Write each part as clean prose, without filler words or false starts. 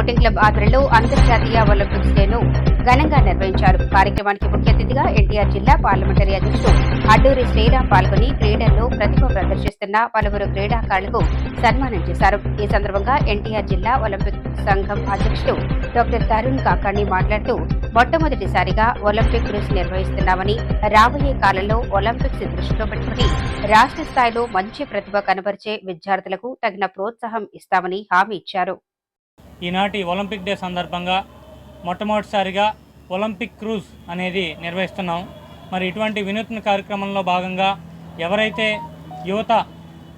Sporting club ఆధ్వర్యంలో అంతర్జాతీయ Olympics డేను ఘనంగా నిర్వహించారు. కార్యక్రమానికి ముఖ్య అతిథిగా ఎన్టీఆర్ జిల్లా పార్లమెంటరీ అధ్యక్షుడు అడ్డూరి శ్రీరామ్ పాల్గొని క్రీడల్లో ప్రతిభ ప్రదర్శిస్తున్న పలువురు క్రీడాకారులకు సన్మానం చేశారు. ఈ సందర్భంగా ఎన్టీఆర్ జిల్లా ఒలింపిక్ సంఘం అధ్యక్షుడు డాక్టర్ తరుణ్ కాకాణి మాట్లాడుతూ మొట్టమొదటిసారిగా ఒలింపిక్ క్రూజ్ నిర్వహిస్తున్నామని, రాబోయే కాలంలో ఒలింపిక్స్ దృష్టిలో పెట్టుకుని రాష్ట్ర స్థాయిలో మంచి ప్రతిభ కనబరిచే విద్యార్థులకు తగిన ప్రోత్సాహం ఇస్తామని హామీ ఇచ్చారు. ఈనాటి ఒలింపిక్ డే సందర్భంగా మొట్టమొదటిసారిగా ఒలింపిక్ క్రూజ్ అనేది నిర్వహిస్తున్నాం. మరి ఇటువంటి వినూత్న కార్యక్రమంలో భాగంగా ఎవరైతే యువత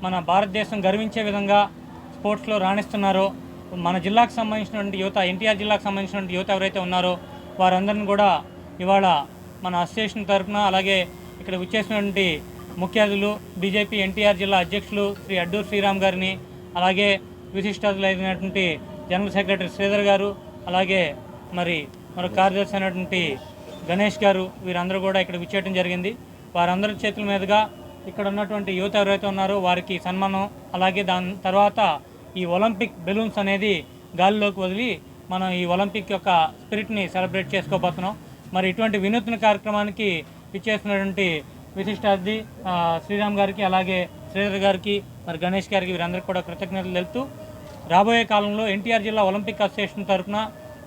మన భారతదేశం గర్వించే విధంగా స్పోర్ట్స్లో రాణిస్తున్నారో, మన జిల్లాకు సంబంధించినటువంటి యువత, ఎన్టీఆర్ జిల్లాకు సంబంధించినటువంటి యువత ఎవరైతే ఉన్నారో వారందరిని కూడా ఇవాళ మన అసోసియేషన్ తరఫున, అలాగే ఇక్కడ వచ్చేసినటువంటి ముఖ్య అతిథులు బీజేపీ ఎన్టీఆర్ జిల్లా అధ్యక్షులు శ్రీ అడ్డూరి శ్రీరామ్ గారిని, అలాగే విశిష్ట అతిథులైనటువంటి జనరల్ సెక్రటరీ శ్రీధర్ గారు, అలాగే మరో కార్యదర్శి అయినటువంటి గణేష్ గారు, వీరందరూ కూడా ఇక్కడ విచ్చేయడం జరిగింది. వారందరి చేతుల మీదుగా ఇక్కడ ఉన్నటువంటి యువత ఎవరైతే ఉన్నారో వారికి సన్మానం, అలాగే దాని తర్వాత ఈ ఒలింపిక్ బెలూన్స్ అనేది గాలిలోకి వదిలి మనం ఈ ఒలింపిక్ యొక్క స్పిరిట్ని సెలబ్రేట్ చేసుకోబోతున్నాం. మరి ఇటువంటి వినూత్న కార్యక్రమానికి ఇచ్చేసినటువంటి విశిష్ట అతిథి శ్రీరామ్ గారికి, అలాగే శ్రీధర్ గారికి, మరి గణేష్ గారికి, వీరందరికీ కూడా కృతజ్ఞతలు తెలుపుతూ రాబోయే కాలంలో ఎన్టీఆర్ జిల్లా ఒలింపిక్ అసోసియేషన్ తరఫున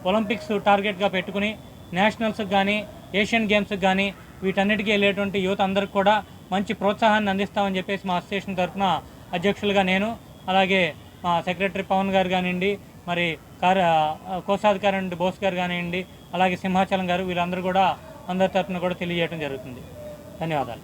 ఒలింపిక్స్ టార్గెట్గా పెట్టుకుని నేషనల్స్కి కానీ, ఏషియన్ గేమ్స్కి కానీ వీటన్నిటికీ వెళ్ళేటువంటి యువత అందరికి కూడా మంచి ప్రోత్సాహాన్ని అందిస్తామని చెప్పేసి మా అసోసియేషన్ తరఫున అధ్యక్షులుగా నేను, అలాగే మా సెక్రటరీ పవన్ గారు కానివ్వండి, మరి కోశాధికారి బోస్ గారు కానివ్వండి, అలాగే సింహాచలం గారు, వీళ్ళందరూ కూడా అందరి తరఫున కూడా తెలియజేయడం జరుగుతుంది. ధన్యవాదాలు.